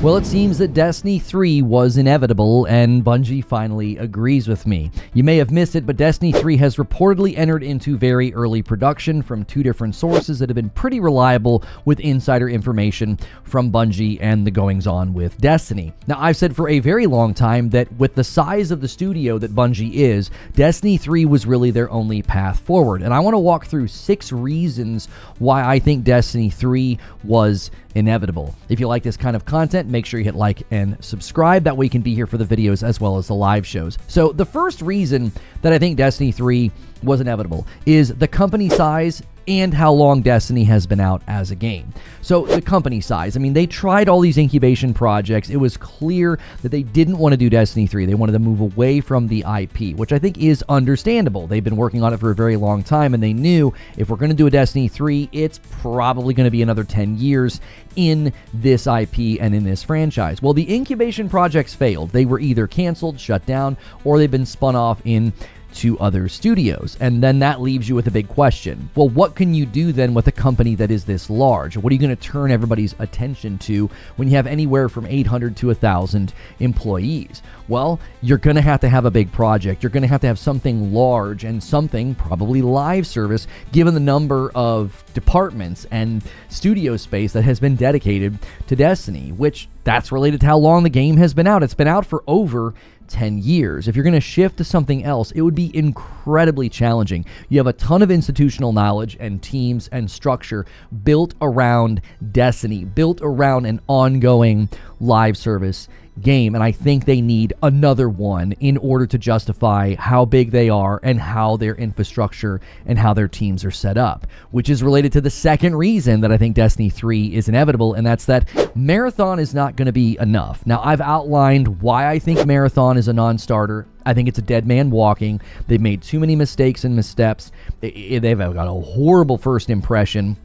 Well, it seems that Destiny 3 was inevitable, and Bungie finally agrees with me. You may have missed it, but Destiny 3 has reportedly entered into very early production from two different sources that have been pretty reliable with insider information from Bungie and the goings-on with Destiny. Now, I've said for a very long time that with the size of the studio that Bungie is, Destiny 3 was really their only path forward, and I want to walk through 6 reasons why I think Destiny 3 was inevitable. If you like this kind of content, make sure you hit like and subscribe. That way you can be here for the videos as well as the live shows. So the first reason that I think Destiny 3 was inevitable is the company size and how long Destiny has been out as a game. So the company size, I mean, they tried all these incubation projects. It was clear that they didn't want to do Destiny 3. They wanted to move away from the IP, which I think is understandable. They've been working on it for a very long time, and they knew if we're going to do a Destiny 3, it's probably going to be another 10 years in this IP and in this franchise. Well, the incubation projects failed. They were either canceled, shut down, or they've been spun off in to other studios. And then that leaves you with a big question. Well, what can you do then with a company that is this large? What are you going to turn everybody's attention to when you have anywhere from 800 to 1,000 employees? Well, you're going to have a big project. You're going to have something large and something probably live service, given the number of departments and studio space that has been dedicated to Destiny, which that's related to how long the game has been out. It's been out for over 10 years. If you're going to shift to something else, it would be incredibly challenging. You have a ton of institutional knowledge and teams and structure built around Destiny, built around an ongoing live service game, and I think they need another one in order to justify how big they are and how their infrastructure and how their teams are set up, which is related to the second reason that I think Destiny 3 is inevitable, and that's that Marathon is not going to be enough. Now, I've outlined why I think Marathon is a non-starter. I think it's a dead man walking. They've made too many mistakes and missteps. They've got a horrible first impression,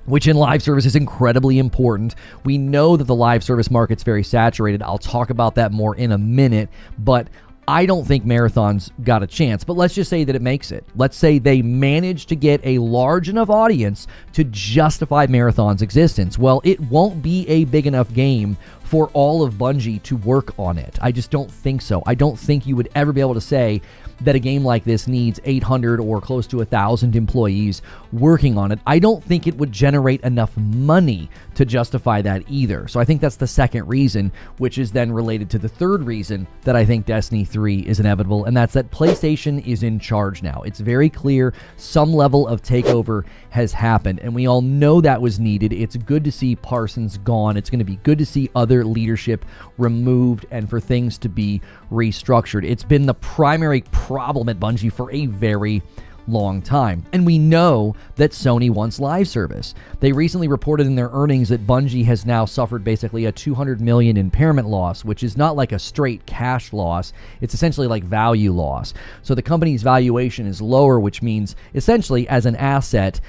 which in live service is incredibly important. We know that the live service market's very saturated. I'll talk about that more in a minute, but I don't think Marathon's got a chance. But let's just say that it makes it. Let's say they manage to get a large enough audience to justify Marathon's existence. Well, it won't be a big enough game for all of Bungie to work on it. I just don't think so. I don't think you would ever be able to say that a game like this needs 800 or close to 1,000 employees working on it. I don't think it would generate enough money to justify that either. So I think that's the second reason, which is then related to the third reason that I think Destiny 3 is inevitable, and that's that PlayStation is in charge now. It's very clear some level of takeover has happened, and we all know that was needed. It's good to see Parsons gone. It's going to be good to see other leadership removed and for things to be restructured. It's been the primary problem at Bungie for a very long time. And we know that Sony wants live service. They recently reported in their earnings that Bungie has now suffered basically a $200 million impairment loss, which is not like a straight cash loss. It's essentially like value loss. So the company's valuation is lower, which means essentially as an asset,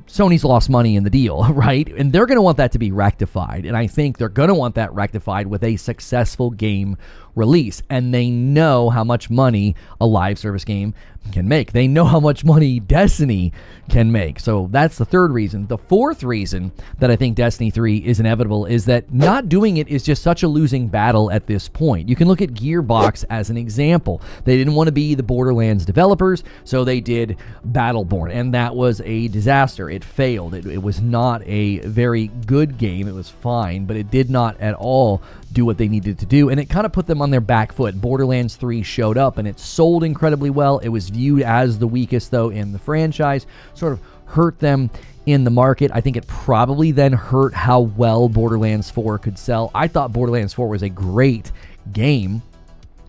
Sony's lost money in the deal, right? And they're going to want that to be rectified. And I think they're going to want that rectified with a successful game release. And they know how much money a live service game can make. They know how much money Destiny can make. So that's the third reason. The fourth reason that I think Destiny 3 is inevitable is that not doing it is just such a losing battle at this point. You can look at Gearbox as an example. They didn't want to be the Borderlands developers, so they did Battleborn, and that was a disaster. It failed. It was not a very good game. It was fine, but it did not at all do what they needed to do, and it kind of put them on their back foot. Borderlands 3 showed up, and it sold incredibly well. It was viewed as the weakest, though, in the franchise, sort of hurt them in the market. I think it probably then hurt how well Borderlands 4 could sell. I thought Borderlands 4 was a great game.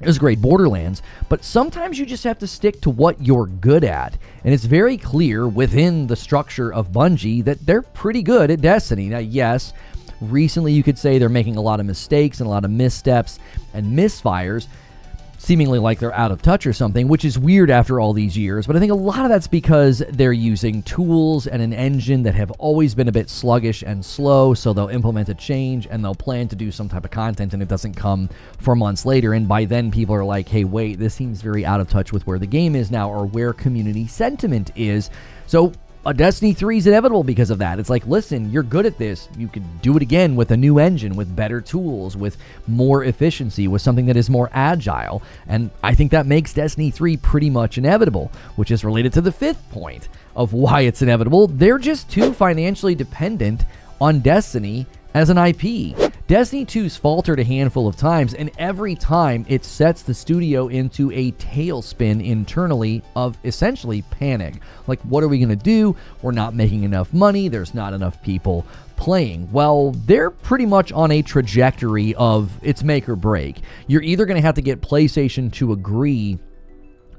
It was great Borderlands, but sometimes you just have to stick to what you're good at. And it's very clear within the structure of Bungie that they're pretty good at Destiny. Now, yes, recently you could say they're making a lot of mistakes and a lot of missteps and misfires, seemingly like they're out of touch or something, which is weird after all these years. But I think a lot of that's because they're using tools and an engine that have always been a bit sluggish and slow, so they'll implement a change and they'll plan to do some type of content and it doesn't come for months later. And by then people are like, hey, wait, this seems very out of touch with where the game is now or where community sentiment is. So a Destiny 3 is inevitable because of that. It's like, listen, you're good at this. You could do it again with a new engine, with better tools, with more efficiency, with something that is more agile. And I think that makes Destiny 3 pretty much inevitable, which is related to the fifth point of why it's inevitable. They're just too financially dependent on Destiny as an IP. Destiny 2's faltered a handful of times, and every time it sets the studio into a tailspin internally of essentially panic. Like, what are we going to do? We're not making enough money. There's not enough people playing. Well, they're pretty much on a trajectory of it's make or break. You're either going to have to get PlayStation to agree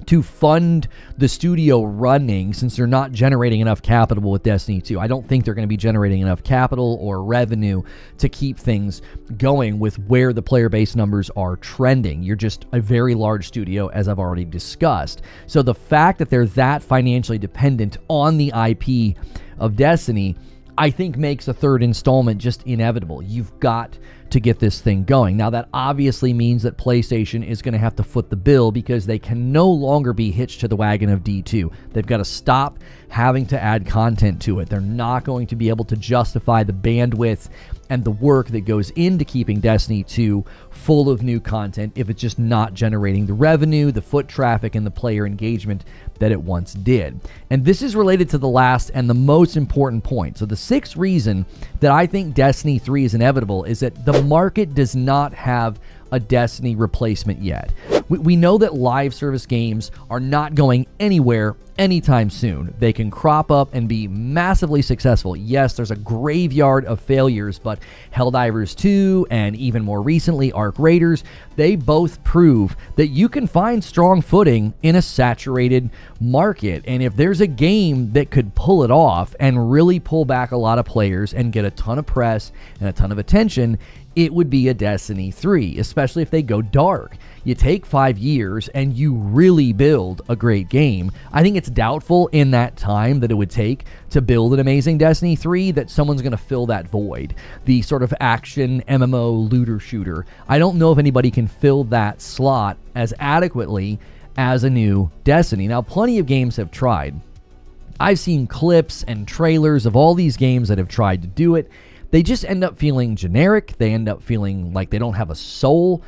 to fund the studio running, since they're not generating enough capital with Destiny 2. I don't think they're going to be generating enough capital or revenue to keep things going with where the player base numbers are trending. You're just a very large studio, as I've already discussed. So the fact that they're that financially dependent on the IP of Destiny, I think makes a third installment just inevitable. You've got to get this thing going. Now, that obviously means that PlayStation is going to have to foot the bill, because they can no longer be hitched to the wagon of D2. They've got to stop having to add content to it. They're not going to be able to justify the bandwidth and the work that goes into keeping Destiny 2 full of new content if it's just not generating the revenue, the foot traffic, and the player engagement that it once did. And this is related to the last and the most important point. So the sixth reason that I think Destiny 3 is inevitable is that the market does not have a Destiny replacement yet. We know that live service games are not going anywhere anytime soon. They can crop up and be massively successful. Yes, there's a graveyard of failures, but Helldivers 2 and even more recently Arc Raiders, they both prove that you can find strong footing in a saturated market. And if there's a game that could pull it off and really pull back a lot of players and get a ton of press and a ton of attention, it would be a Destiny 3, especially if they go dark. You take 5 years and you really build a great game. I think it's doubtful in that time that it would take to build an amazing Destiny 3 that someone's going to fill that void. The sort of action MMO looter shooter. I don't know if anybody can fill that slot as adequately as a new Destiny. Now, plenty of games have tried. I've seen clips and trailers of all these games that have tried to do it. They just end up feeling generic. They end up feeling like they don't have a soul.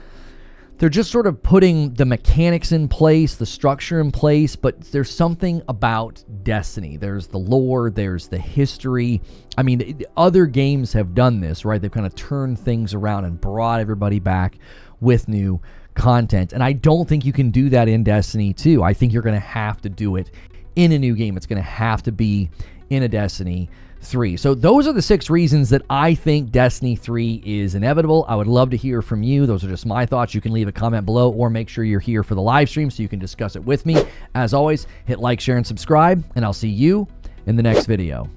They're just sort of putting the mechanics in place, the structure in place, but there's something about Destiny. There's the lore, there's the history. I mean, other games have done this, right? They've kind of turned things around and brought everybody back with new content. And I don't think you can do that in Destiny 2. I think you're going to have to do it in a new game. It's going to have to be in a Destiny 3. So those are the 6 reasons that I think Destiny 3 is inevitable. I would love to hear from you. Those are just my thoughts. You can leave a comment below or make sure you're here for the live stream so you can discuss it with me. As always, hit like, share, and subscribe, and I'll see you in the next video.